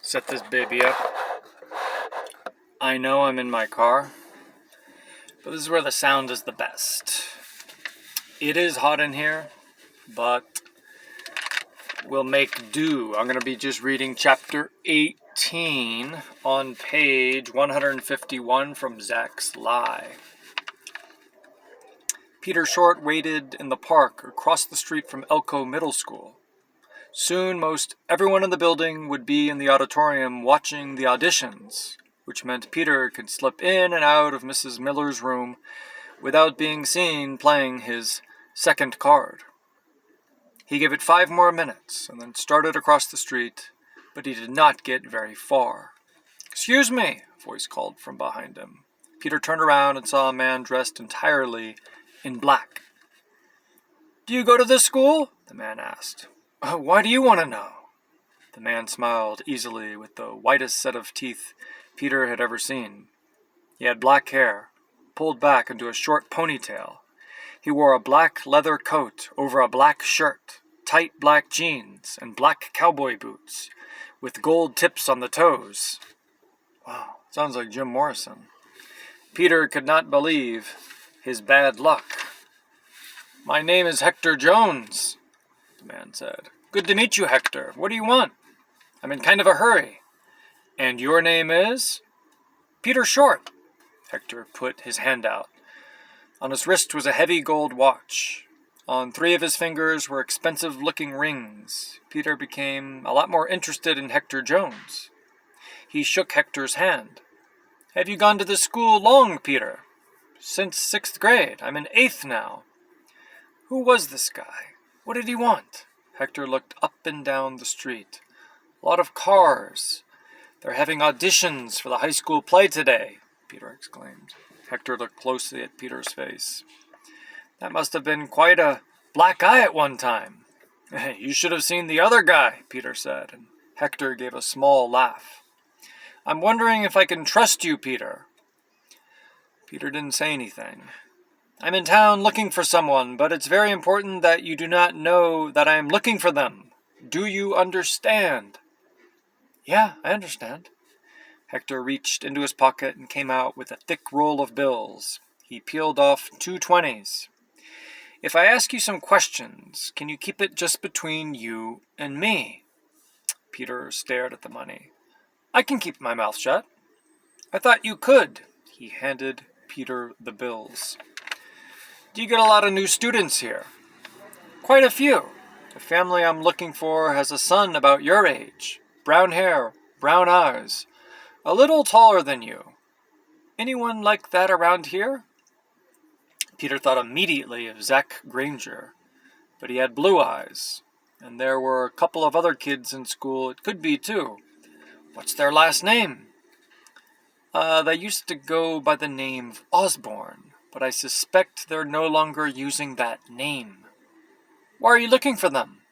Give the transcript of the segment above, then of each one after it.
Set this baby up. I know I'm in my car, but this is where the sound is the best. It is hot in here, but we'll make do. I'm going to be just reading chapter 18 on page 151 from Zach's Lie. Peter Short waited in the park across the street from Elko Middle School. Soon most everyone in the building would be in the auditorium watching the auditions, which meant Peter could slip in and out of Mrs. Miller's room without being seen playing his second card. He gave it 5 more minutes and then started across the street, but he did not get very far. "Excuse me," a voice called from behind him. Peter turned around and saw a man dressed entirely in black. "Do you go to this school?" the man asked. "Why do you want to know?" The man smiled easily with the whitest set of teeth Peter had ever seen. He had black hair, pulled back into a short ponytail. He wore a black leather coat over a black shirt, tight black jeans, and black cowboy boots, with gold tips on the toes. Wow, sounds like Jim Morrison. Peter could not believe his bad luck. "My name is Hector Jones," the man said. "Good to meet you, Hector. What do you want?" "I'm in kind of a hurry." "And your name is?" "Peter Short." Hector put his hand out. On his wrist was a heavy gold watch. On 3 of his fingers were expensive-looking rings. Peter became a lot more interested in Hector Jones. He shook Hector's hand. "Have you gone to this school long, Peter?" "Since 6th grade. I'm in 8th now." "Who was this guy? What did he want?" Hector looked up and down the street. "A lot of cars. They're having auditions for the high school play today," Peter exclaimed. Hector looked closely at Peter's face. "That must have been quite a black eye at one time." "You should have seen the other guy," Peter said, and Hector gave a small laugh. "I'm wondering if I can trust you, Peter." Peter didn't say anything. "I'm in town looking for someone, but it's very important that you do not know that I am looking for them. Do you understand?" "Yeah, I understand." Hector reached into his pocket and came out with a thick roll of bills. He peeled off 2 20s. "If I ask you some questions, can you keep it just between you and me?" Peter stared at the money. "I can keep my mouth shut." "I thought you could." He handed Peter the bills. "Do you get a lot of new students here?" "Quite a few. The family I'm looking for has a son about your age. Brown hair, brown eyes, a little taller than you. Anyone like that around here?" Peter thought immediately of Zach Granger, but he had blue eyes, and there were a couple of other kids in school it could be too. "What's their last name?" They used to go by the name of Osborne, but I suspect they're no longer using that name." "Why are you looking for them?"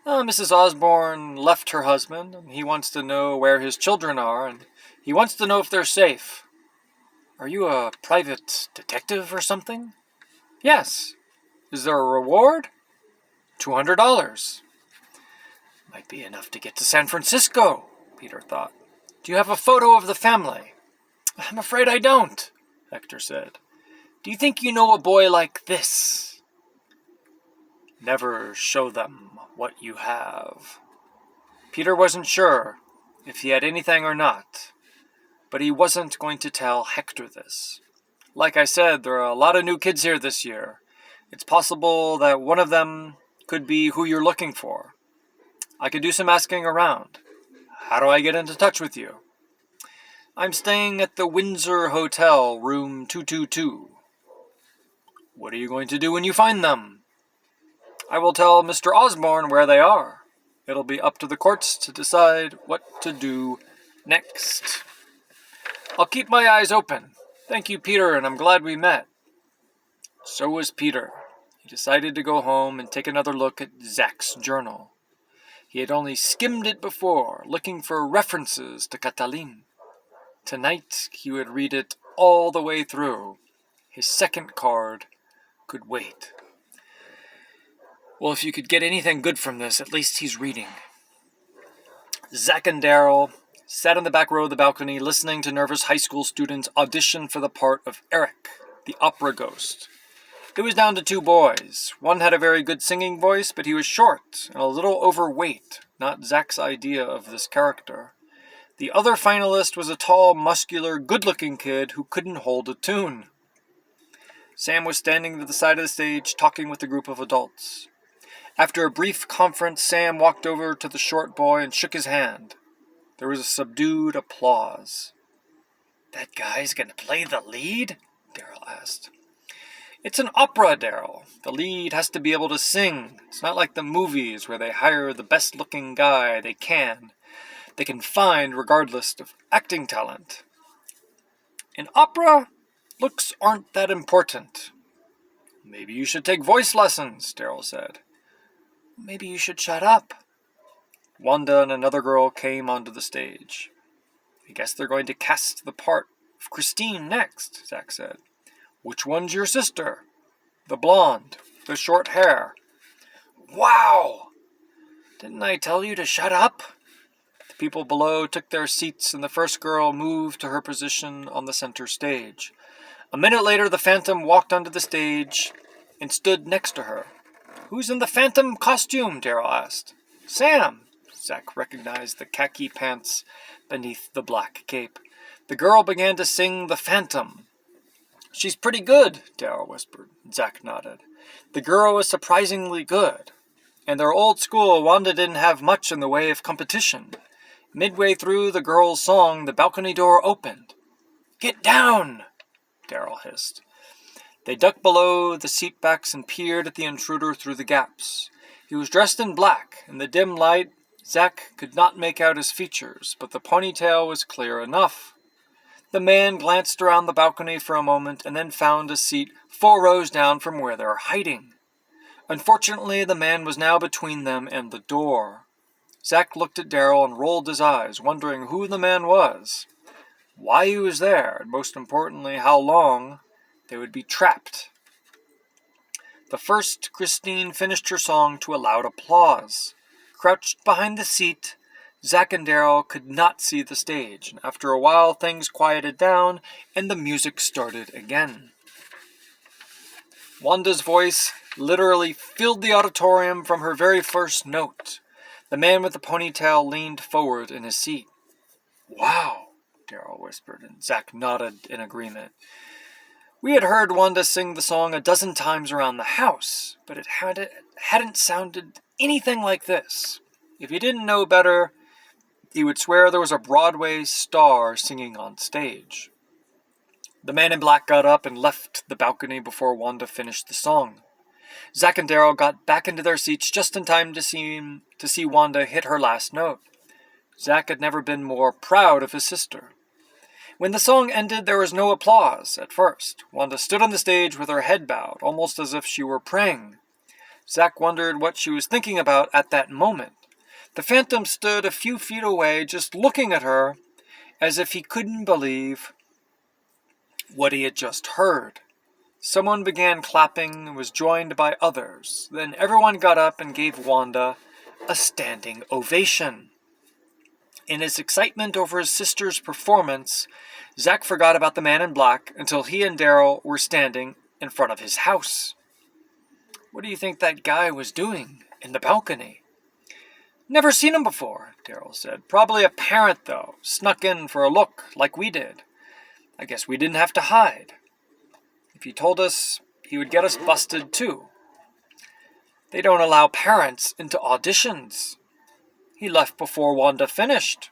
"Mrs. Osborne left her husband, and he wants to know where his children are, and he wants to know if they're safe." "Are you a private detective or something?" "Yes." "Is there a reward?" $200. "Might be enough to get to San Francisco," Peter thought. "Do you have a photo of the family?" "I'm afraid I don't," Hector said. "Do you think you know a boy like this?" "Never show them what you have." Peter wasn't sure if he had anything or not, but he wasn't going to tell Hector this. "Like I said, there are a lot of new kids here this year. It's possible that one of them could be who you're looking for. I could do some asking around. How do I get into touch with you?" "I'm staying at the Windsor Hotel, room 222. "What are you going to do when you find them?" "I will tell Mr. Osborne where they are. It'll be up to the courts to decide what to do next." "I'll keep my eyes open. Thank you, Peter, and I'm glad we met." So was Peter. He decided to go home and take another look at Zach's journal. He had only skimmed it before, looking for references to Catalin. Tonight he would read it all the way through. His second card could wait. Well, if you could get anything good from this, at least he's reading. Zach and Daryl sat in the back row of the balcony listening to nervous high school students audition for the part of Eric, the opera ghost. It was down to 2 boys. One had a very good singing voice, but he was short and a little overweight, not Zach's idea of this character. The other finalist was a tall, muscular, good-looking kid who couldn't hold a tune. Sam was standing to the side of the stage talking with a group of adults. After a brief conference, Sam walked over to the short boy and shook his hand. There was a subdued applause. "That guy's going to play the lead?" Daryl asked. "It's an opera, Daryl. The lead has to be able to sing. It's not like the movies where they hire the best-looking guy they can find regardless of acting talent. In opera, looks aren't that important." "Maybe you should take voice lessons," Daryl said. "Maybe you should shut up." Wanda and another girl came onto the stage. "I guess they're going to cast the part of Christine next," Zach said. "Which one's your sister?" "The blonde, the short hair." "Wow! Didn't I tell you to shut up?" The people below took their seats and the first girl moved to her position on the center stage. A minute later, the Phantom walked onto the stage and stood next to her. "Who's in the Phantom costume?" Daryl asked. "Sam." Zach recognized the khaki pants beneath the black cape. The girl began to sing The Phantom. "She's pretty good," Daryl whispered. Zach nodded. The girl was surprisingly good. In their old school, Wanda didn't have much in the way of competition. Midway through the girl's song, the balcony door opened. "Get down!" Daryl hissed. They ducked below the seat backs and peered at the intruder through the gaps. He was dressed in black. In the dim light, Zach could not make out his features, but the ponytail was clear enough. The man glanced around the balcony for a moment and then found a seat 4 rows down from where they were hiding. Unfortunately, the man was now between them and the door. Zach looked at Daryl and rolled his eyes, wondering who the man was, why he was there, and most importantly, how long they would be trapped. The first, Christine finished her song to a loud applause. Crouched behind the seat, Zach and Daryl could not see the stage, and after a while things quieted down and the music started again. Wanda's voice literally filled the auditorium from her very first note. The man with the ponytail leaned forward in his seat. "Wow," Daryl whispered, and Zach nodded in agreement. We had heard Wanda sing the song a dozen times around the house, but it hadn't sounded anything like this. If he didn't know better, he would swear there was a Broadway star singing on stage. The man in black got up and left the balcony before Wanda finished the song. Zach and Daryl got back into their seats just in time to see Wanda hit her last note. Zach had never been more proud of his sister. When the song ended, there was no applause at first. Wanda stood on the stage with her head bowed, almost as if she were praying. Zach wondered what she was thinking about at that moment. The Phantom stood a few feet away, just looking at her, as if he couldn't believe what he had just heard. Someone began clapping and was joined by others. Then everyone got up and gave Wanda a standing ovation. In his excitement over his sister's performance, Zach forgot about the man in black until he and Daryl were standing in front of his house. "What do you think that guy was doing in the balcony?" "Never seen him before," Daryl said. "Probably a parent, though. Snuck in for a look, like we did. I guess we didn't have to hide. If he told us, he would get us busted, too. They don't allow parents into auditions. He left before Wanda finished,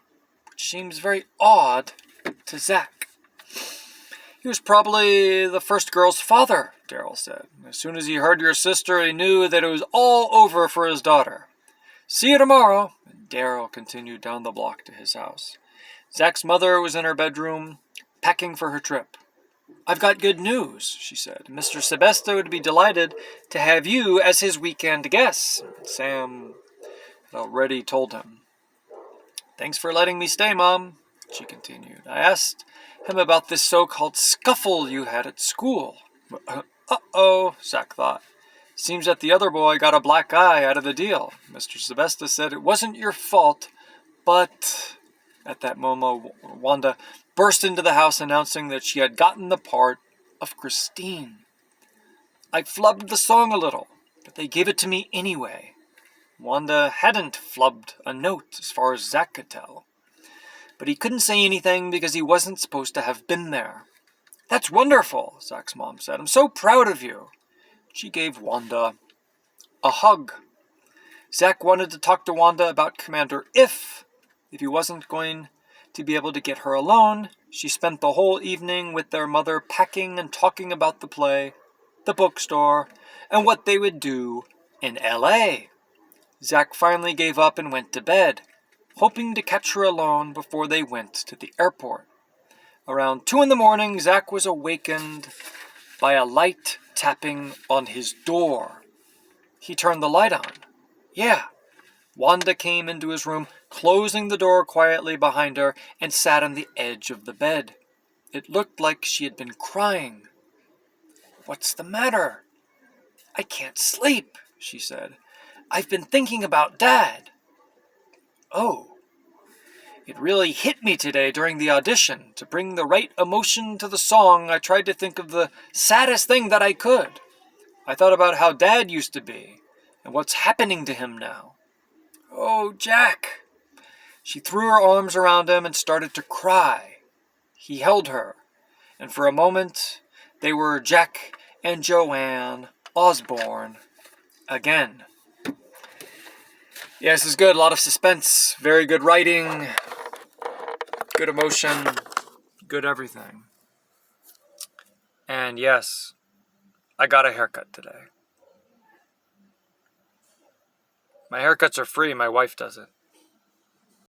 which seems very odd to Zach." "He was probably the first girl's father," Daryl said. "As soon as he heard your sister, he knew that it was all over for his daughter. See you tomorrow." And Daryl continued down the block to his house. Zach's mother was in her bedroom, packing for her trip. "I've got good news," she said. "Mr. Sebesta would be delighted to have you as his weekend guest." Sam had already told him. "Thanks for letting me stay, Mom," she continued. "I asked him about this so-called scuffle you had at school." Uh-oh, Zach thought. "Seems that the other boy got a black eye out of the deal. Mr. Sebesta said it wasn't your fault, But at that moment, Wanda burst into the house announcing that she had gotten the part of Christine. I flubbed the song a little, but they gave it to me anyway. Wanda hadn't flubbed a note as far as Zach could tell. But he couldn't say anything because he wasn't supposed to have been there. That's wonderful, Zach's mom said. I'm so proud of you. She gave Wanda a hug. Zach wanted to talk to Wanda about Commander If he wasn't going to be able to get her alone. She spent the whole evening with their mother packing and talking about the play, the bookstore, and what they would do in L.A. Zach finally gave up and went to bed, hoping to catch her alone before they went to the airport. Around 2 a.m, Zach was awakened by a light tapping on his door. He turned the light on. Yeah, Wanda came into his room, closing the door quietly behind her, and sat on the edge of the bed. It looked like she had been crying. What's the matter? I can't sleep, she said. I've been thinking about Dad. Oh. It really hit me today during the audition. To bring the right emotion to the song, I tried to think of the saddest thing that I could. I thought about how Dad used to be, and what's happening to him now. Oh, Jack. She threw her arms around him and started to cry. He held her, and for a moment, they were Jack and Joanne Osborne again. Yeah, this is good. A lot of suspense. Very good writing. Good emotion. Good everything. And yes, I got a haircut today. My haircuts are free. My wife does it.